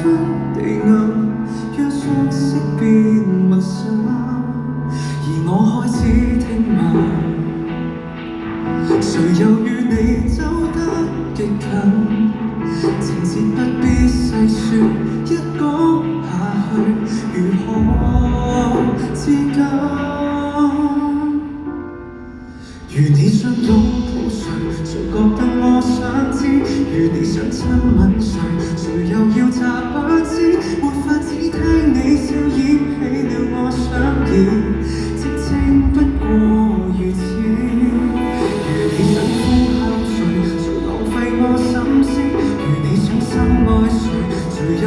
分地暗，讓相識變陌生，而我開始聽聞，誰又與你走得極近？情節不必細說，一講下去，如何自禁？如你想擁抱誰，誰覺得我想知？如你想親吻誰，誰又要詐不知？沒法子聽你笑，掩起了我想要，直情不過如此。如你想呼喊誰，誰浪費我心思？如你想深愛誰，誰又